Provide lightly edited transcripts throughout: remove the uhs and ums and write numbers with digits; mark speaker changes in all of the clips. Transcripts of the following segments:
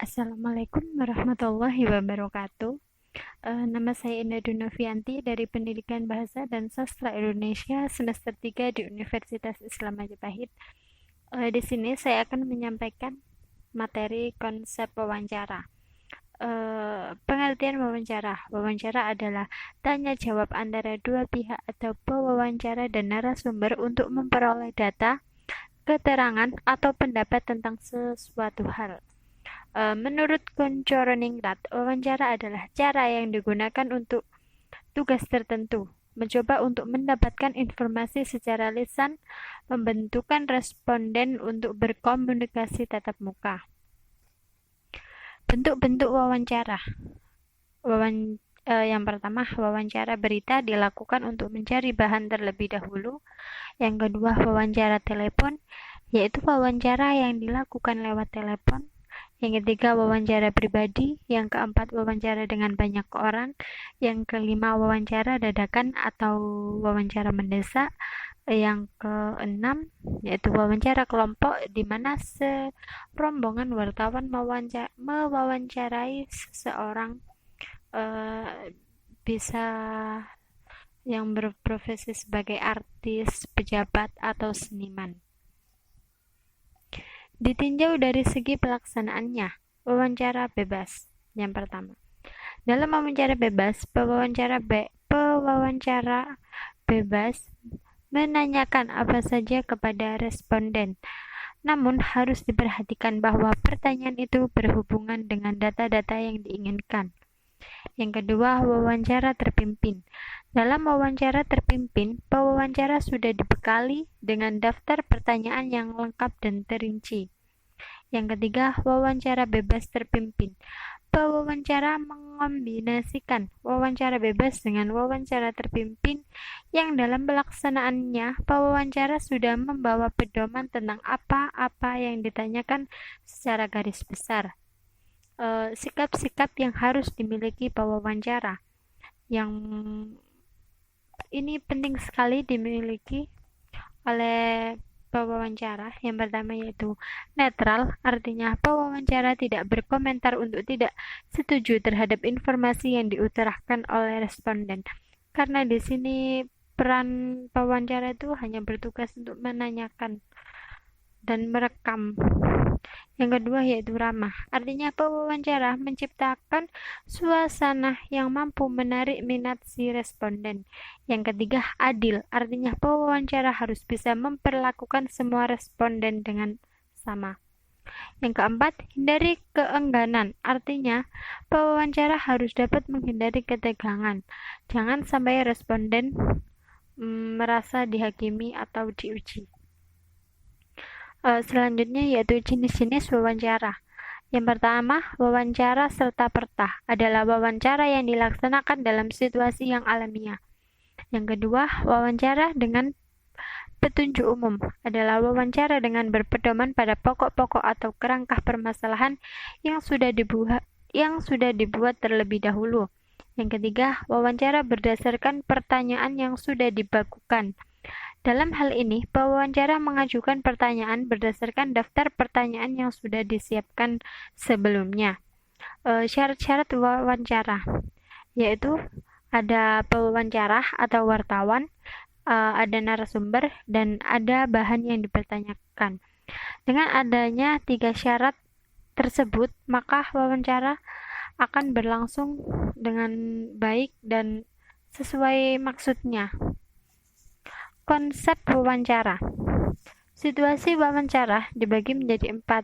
Speaker 1: Assalamualaikum warahmatullahi wabarakatuh. Nama saya Indah Dunafianti dari Pendidikan Bahasa dan Sastra Indonesia semester 3 di Universitas Islam Majapahit. Di sini saya akan menyampaikan materi konsep wawancara. Pengertian wawancara. Wawancara adalah tanya jawab antara dua pihak atau pewawancara dan narasumber untuk memperoleh data, keterangan, atau pendapat tentang sesuatu hal. Menurut Konchoroningrat, wawancara adalah cara yang digunakan untuk tugas tertentu, mencoba untuk mendapatkan informasi secara lisan, membentukkan responden untuk berkomunikasi tatap muka. Bentuk-bentuk wawancara. Yang pertama, wawancara berita dilakukan untuk mencari bahan terlebih dahulu. Yang kedua, wawancara telepon, yaitu wawancara yang dilakukan lewat telepon. Yang ketiga, wawancara pribadi. Yang keempat, wawancara dengan banyak orang. Yang kelima, wawancara dadakan atau wawancara mendesak. Yang keenam, yaitu wawancara kelompok, di mana serombongan wartawan mewawancarai seseorang, bisa yang berprofesi sebagai artis, pejabat, atau seniman. Ditinjau dari segi pelaksanaannya, wawancara bebas. Yang pertama, dalam wawancara bebas, pewawancara bebas menanyakan apa saja kepada responden. Namun harus diperhatikan bahwa pertanyaan itu berhubungan dengan data-data yang diinginkan. Yang kedua, wawancara terpimpin. Dalam wawancara terpimpin, pewawancara sudah dibekali dengan daftar pertanyaan yang lengkap dan terinci. Yang ketiga, wawancara bebas terpimpin. Pewawancara mengombinasikan wawancara bebas dengan wawancara terpimpin yang dalam pelaksanaannya pewawancara sudah membawa pedoman tentang apa-apa yang ditanyakan secara garis besar. Sikap-sikap yang harus dimiliki pewawancara. Yang ini penting sekali dimiliki oleh pewawancara. Yang pertama yaitu netral, artinya pewawancara tidak berkomentar untuk tidak setuju terhadap informasi yang diutarakan oleh responden. Karena di sini peran pewawancara itu hanya bertugas untuk menanyakan dan merekam. Yang kedua yaitu ramah, artinya pewawancara menciptakan suasana yang mampu menarik minat si responden. Yang ketiga adil, artinya pewawancara harus bisa memperlakukan semua responden dengan sama. Yang keempat, hindari keengganan, artinya pewawancara harus dapat menghindari ketegangan. Jangan sampai responden merasa dihakimi atau diuji. Selanjutnya yaitu jenis-jenis wawancara. Yang pertama, wawancara serta-merta adalah wawancara yang dilaksanakan dalam situasi yang alamiah. Yang kedua, wawancara dengan petunjuk umum adalah wawancara dengan berpedoman pada pokok-pokok atau kerangka permasalahan yang sudah dibuat terlebih dahulu. Yang ketiga, wawancara berdasarkan pertanyaan yang sudah dibakukan. Dalam hal ini, pewawancara mengajukan pertanyaan berdasarkan daftar pertanyaan yang sudah disiapkan sebelumnya. Syarat-syarat wawancara, yaitu ada pewawancara atau wartawan, ada narasumber, dan ada bahan yang dipertanyakan. Dengan adanya 3 syarat tersebut, maka wawancara akan berlangsung dengan baik dan sesuai maksudnya. Konsep wawancara. Situasi wawancara dibagi menjadi 4,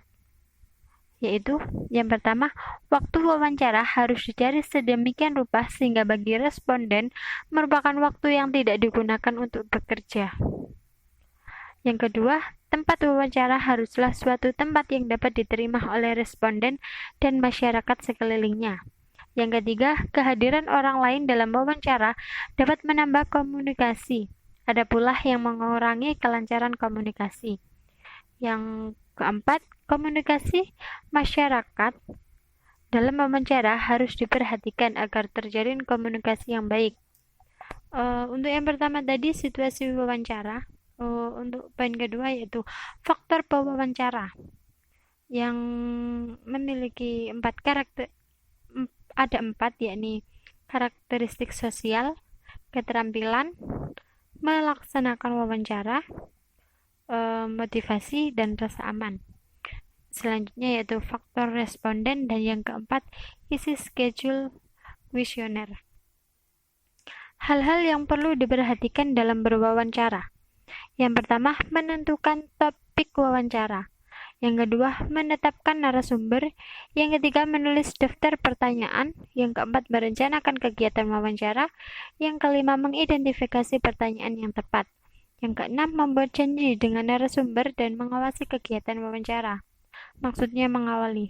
Speaker 1: yaitu yang pertama, waktu wawancara harus dicari sedemikian rupa sehingga bagi responden merupakan waktu yang tidak digunakan untuk bekerja. Yang kedua, tempat wawancara haruslah suatu tempat yang dapat diterima oleh responden dan masyarakat sekelilingnya. Yang ketiga, kehadiran orang lain dalam wawancara dapat menambah komunikasi. Ada pula yang mengurangi kelancaran komunikasi. Yang keempat, komunikasi masyarakat dalam wawancara harus diperhatikan agar terjalin komunikasi yang baik. Untuk yang pertama tadi situasi wawancara. Untuk poin kedua yaitu faktor pewawancara. yang memiliki ada empat, yakni karakteristik sosial, keterampilan, melaksanakan wawancara, motivasi, dan rasa aman. Selanjutnya yaitu faktor responden, dan yang keempat isi schedule kuesioner. Hal-hal yang perlu diperhatikan dalam berwawancara. Yang pertama, menentukan topik wawancara. Yang kedua, menetapkan narasumber. Yang ketiga, menulis daftar pertanyaan. Yang keempat, merencanakan kegiatan wawancara. Yang kelima, mengidentifikasi pertanyaan yang tepat. Yang keenam, membuat janji dengan narasumber dan mengawasi kegiatan wawancara. Maksudnya mengawali.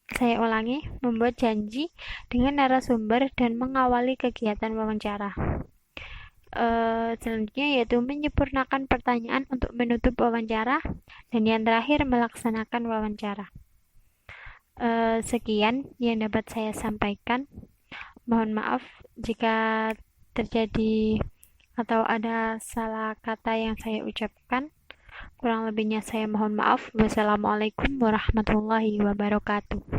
Speaker 1: Saya ulangi, membuat janji dengan narasumber dan mengawali kegiatan wawancara. Selanjutnya yaitu menyempurnakan pertanyaan untuk menutup wawancara, dan yang terakhir melaksanakan wawancara. Sekian yang dapat saya sampaikan. Mohon maaf jika terjadi atau ada salah kata yang saya ucapkan. Kurang lebihnya saya mohon maaf. Wassalamualaikum warahmatullahi wabarakatuh.